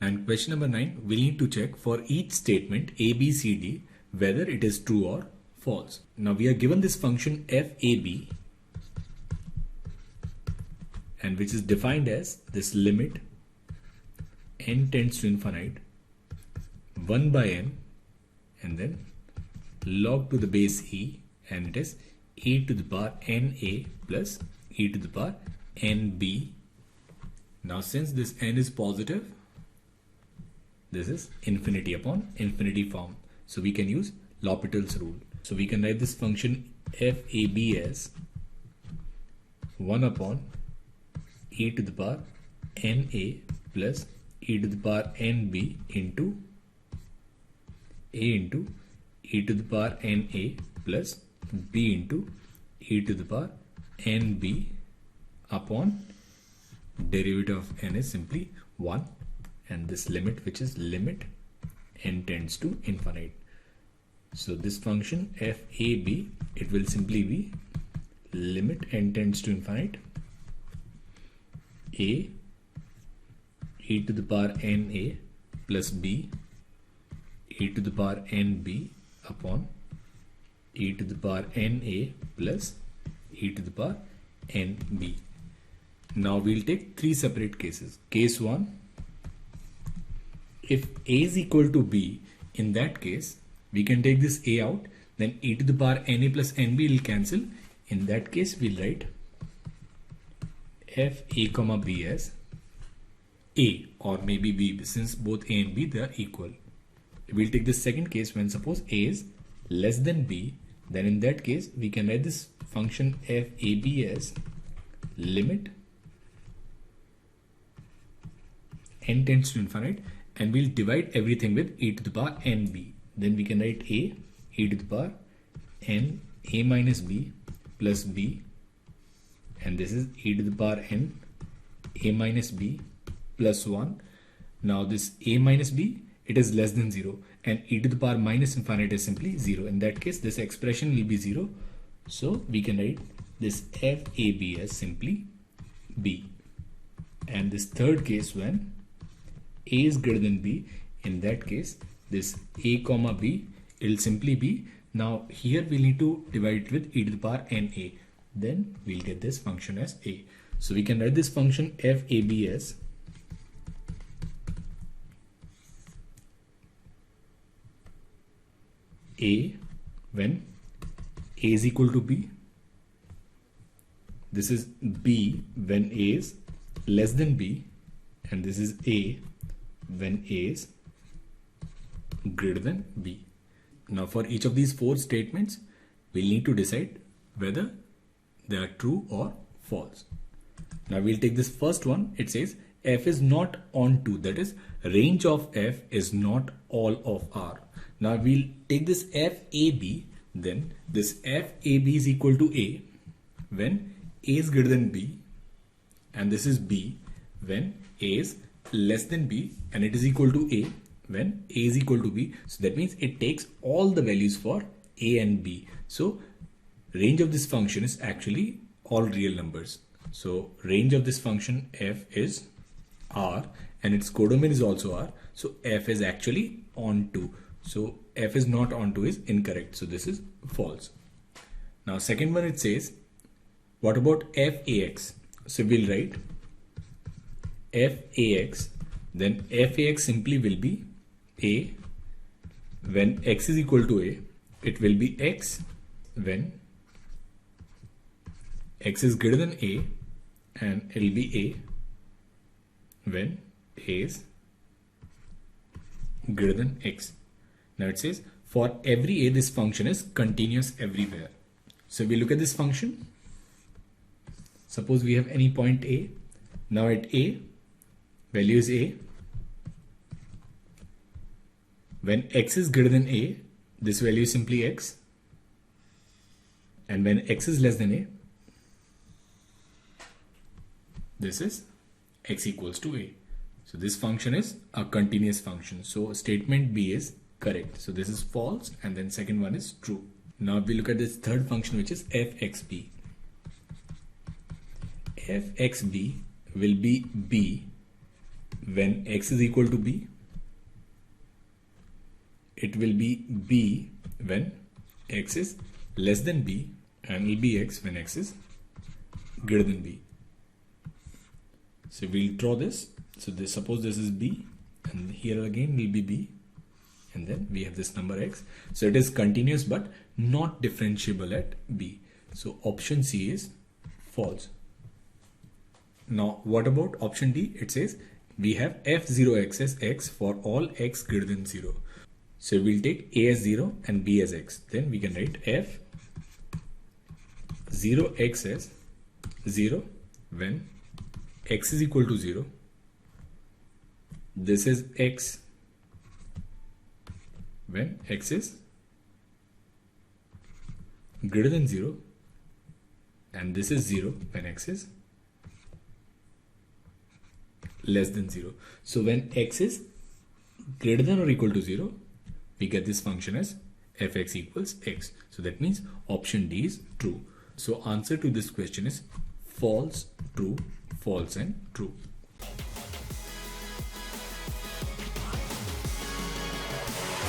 And question number 9, we need to check for each statement A, B, C, D whether it is true or false. Now we are given this function FAB, and which is defined as this limit n tends to infinite 1 by n and then log to the base e, and it is e to the power na plus e to the power nb. Now since this n is positive, this is infinity upon infinity form. So we can use L'Hopital's rule. So we can write this function FAB as 1 upon e to the power na plus e to the power nb into a into e to the power na plus b into e to the power nb upon derivative of n is simply 1, and this limit, which is limit n tends to infinite. So this function FAB, it will simply be limit n tends to infinite a e to the power na plus b e to the power nb upon e to the power na plus e to the power nb. Now we'll take three separate cases. Case 1, if a is equal to b, in that case we can take this a out, then e to the power na plus nb will cancel. In that case we'll write f a comma b as a or maybe b, since both a and b they are equal. We'll take the second case when suppose a is less than b, then in that case we can write this function FAB as limit n tends to infinite, and we'll divide everything with e to the power nb. Then we can write a e to the power n a minus b plus b, and this is e to the power n a minus b plus 1. Now this a minus b, it is less than 0, and e to the power minus infinite is simply 0. In that case this expression will be 0, so we can write this FAB as simply b. And this third case, when a is greater than b, in that case this a comma b, it will simply be, now here we need to divide it with e to the power na, then we'll get this function as a. So we can write this function FAB as a when a is equal to b, this is b when a is less than b, and this is a when a is greater than b. Now for each of these four statements we'll need to decide whether they are true or false. Now we'll take this first one. It says f is not on 2, that is range of f is not all of r. Now we'll take this FAB, then this FAB is equal to a when a is greater than b, and this is b when a is less than b, and it is equal to a when a is equal to b. So that means it takes all the values for a and b. So range of this function is actually all real numbers. So range of this function f is r, and its codomain is also r. So f is actually on 2. So f is not on 2 is incorrect. So this is false. Now second one, it says what about FAX? So we'll write FAX, then FAX simply will be a when x is equal to a, it will be x when x is greater than a, and it will be a when a is greater than x. Now it says for every a this function is continuous everywhere. So we look at this function. Suppose we have any point a. Now at a, value is a. When x is greater than a, this value is simply x. And when x is less than a, this is x equals to a. So this function is a continuous function. So statement B is correct. So this is false, and then second one is true. Now we look at this third function, which is fxb. Fxb will be b when x is equal to b, it will be b when x is less than b, and will be x when x is greater than b. So we'll draw this. So this, suppose this is b, and here again will be b, and then we have this number x. So it is continuous but not differentiable at b. So option C is false. Now what about option D? It says we have f0x as x for all x greater than 0. So we'll take a as 0 and b as x. Then we can write f0x as 0 when x is equal to 0. This is x when x is greater than 0, and this is 0 when x is less than 0. So when x is greater than or equal to 0, we get this function as fx equals x. So that means option D is true. So answer to this question is false, true, false and true.